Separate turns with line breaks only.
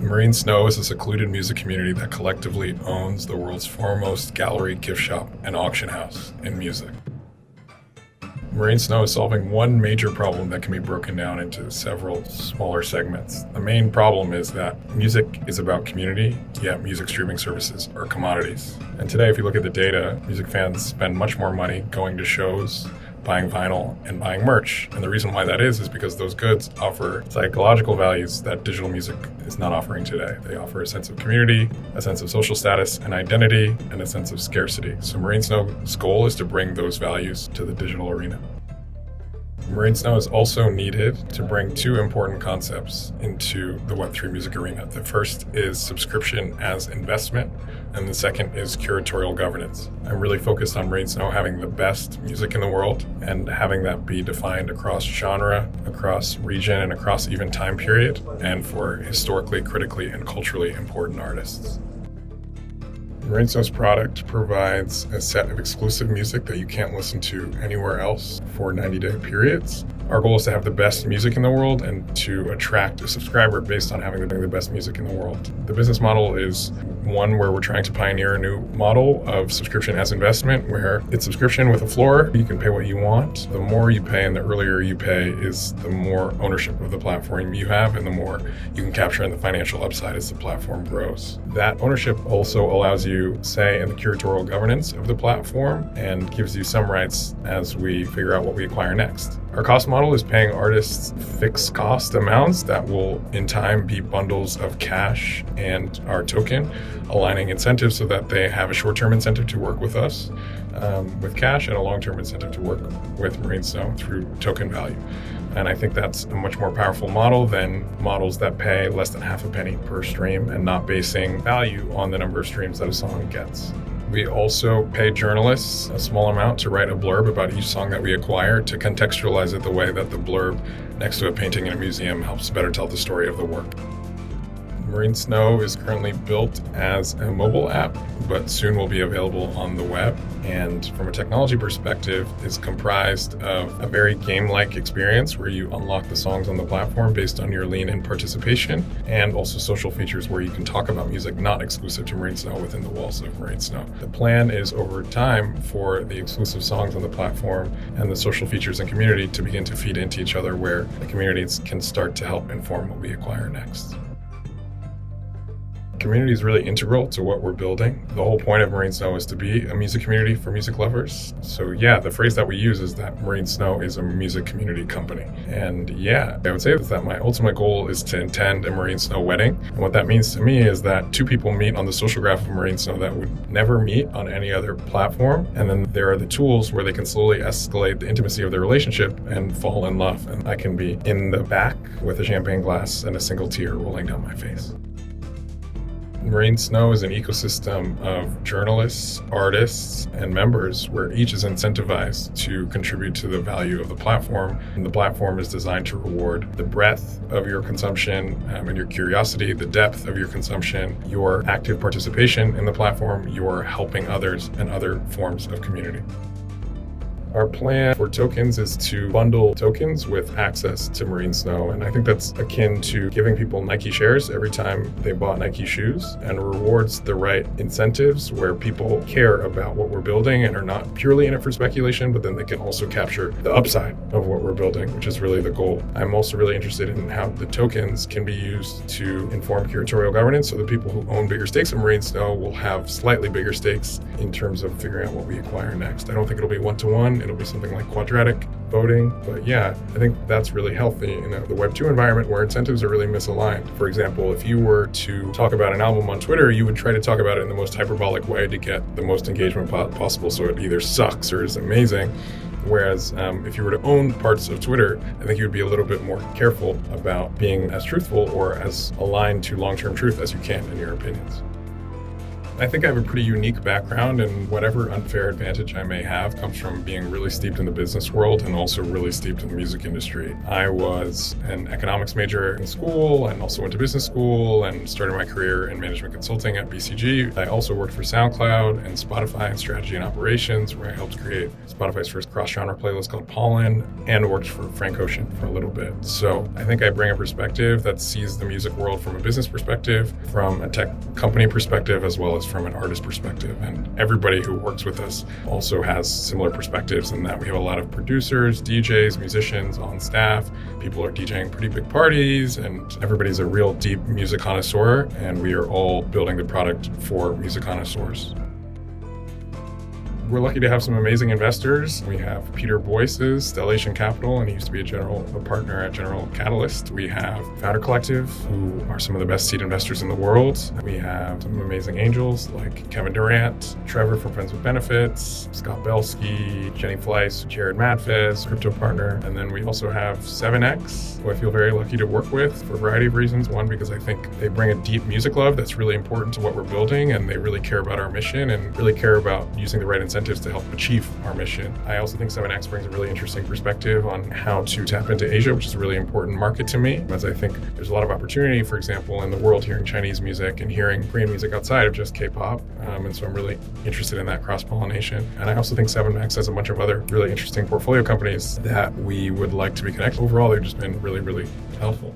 Marine Snow is a secluded music community that collectively owns the world's foremost gallery, gift shop, and auction house in music. Marine Snow is solving one major problem that can be broken down into several smaller segments. The main problem is that music is about community, yet music streaming services are commodities. And today, if you look at the data, music fans spend much more money going to shows, buying vinyl, and buying merch. And the reason why that is because those goods offer psychological values that digital music is not offering today. They offer a sense of community, a sense of social status and identity, and a sense of scarcity. So Marine Snow's goal is to bring those values to the digital arena. Marine Snow is also needed to bring two important concepts into the Web3 music arena. The first is subscription as investment, and the second is curatorial governance. I'm really focused on Marine Snow having the best music in the world and having that be defined across genre, across region, and across even time period, and for historically, critically, and culturally important artists. Marine Snow's product provides a set of exclusive music that you can't listen to anywhere else for 90-day periods. Our goal is to have the best music in the world and to attract a subscriber based on having the best music in the world. The business model is one where we're trying to pioneer a new model of subscription as investment, where it's subscription with a floor. You can pay what you want. The more you pay and the earlier you pay is the more ownership of the platform you have and the more you can capture in the financial upside as the platform grows. That ownership also allows you say in the curatorial governance of the platform and gives you some rights as we figure out what we acquire next. Our cost model is paying artists fixed cost amounts that will in time be bundles of cash and our token, aligning incentives so that they have a short-term incentive to work with us with cash and a long-term incentive to work with Marine Snow through token value. And I think that's a much more powerful model than models that pay less than half a penny per stream and not basing value on the number of streams that a song gets. We also pay journalists a small amount to write a blurb about each song that we acquire to contextualize it the way that the blurb next to a painting in a museum helps better tell the story of the work. Marine Snow is currently built as a mobile app, but soon will be available on the web. And from a technology perspective, is comprised of a very game-like experience where you unlock the songs on the platform based on your lean-in participation, and also social features where you can talk about music not exclusive to Marine Snow within the walls of Marine Snow. The plan is over time for the exclusive songs on the platform and the social features and community to begin to feed into each other, where the communities can start to help inform what we acquire next. Community is really integral to what we're building. The whole point of Marine Snow is to be a music community for music lovers. So yeah, the phrase that we use is that Marine Snow is a music community company. And yeah, I would say that my ultimate goal is to attend a Marine Snow wedding. And what that means to me is that two people meet on the social graph of Marine Snow that would never meet on any other platform. And then there are the tools where they can slowly escalate the intimacy of their relationship and fall in love. And I can be in the back with a champagne glass and a single tear rolling down my face. Marine Snow is an ecosystem of journalists, artists, and members where each is incentivized to contribute to the value of the platform. And the platform is designed to reward the breadth of your consumption and your curiosity, the depth of your consumption, your active participation in the platform, your helping others, and other forms of community. Our plan for tokens is to bundle tokens with access to Marine Snow. And I think that's akin to giving people Nike shares every time they bought Nike shoes, and rewards the right incentives where people care about what we're building and are not purely in it for speculation, but then they can also capture the upside of what we're building, which is really the goal. I'm also really interested in how the tokens can be used to inform curatorial governance, so the people who own bigger stakes in Marine Snow will have slightly bigger stakes in terms of figuring out what we acquire next. I don't think it'll be one-to-one. It'll be something like quadratic voting. But yeah, I think that's really healthy in the Web2 environment where incentives are really misaligned. For example, if you were to talk about an album on Twitter, you would try to talk about it in the most hyperbolic way to get the most engagement possible, so it either sucks or is amazing. Whereas if you were to own parts of Twitter, I think you would be a little bit more careful about being as truthful or as aligned to long-term truth as you can in your opinions. I think I have a pretty unique background, and whatever unfair advantage I may have comes from being really steeped in the business world and also really steeped in the music industry. I was an economics major in school and also went to business school and started my career in management consulting at BCG. I also worked for SoundCloud and Spotify in strategy and operations, where I helped create Spotify's first cross-genre playlist called Pollen, and worked for Frank Ocean for a little bit. So I think I bring a perspective that sees the music world from a business perspective, from a tech company perspective, as well as from an artist perspective. And everybody who works with us also has similar perspectives in that we have a lot of producers, DJs, musicians on staff. People are DJing pretty big parties, and everybody's a real deep music connoisseur, and we are all building the product for music connoisseurs. We're lucky to have some amazing investors. We have Peter Boyce's Stellation Capital, and he used to be a partner at General Catalyst. We have Founder Collective, who are some of the best seed investors in the world. We have some amazing angels like Kevin Durant, Trevor from Friends with Benefits, Scott Belsky, Jenny Fleiss, Jared Madfez, crypto partner. And then we also have SevenX, who I feel very lucky to work with for a variety of reasons. One, because I think they bring a deep music love that's really important to what we're building, and they really care about our mission and really care about using the right incentives to help achieve our mission. I also think 7X brings a really interesting perspective on how to tap into Asia, which is a really important market to me, as I think there's a lot of opportunity, for example, in the world hearing Chinese music and hearing Korean music outside of just K-pop. And so I'm really interested in that cross-pollination. And I also think 7X has a bunch of other really interesting portfolio companies that we would like to be connected. Overall, they've just been really, really helpful.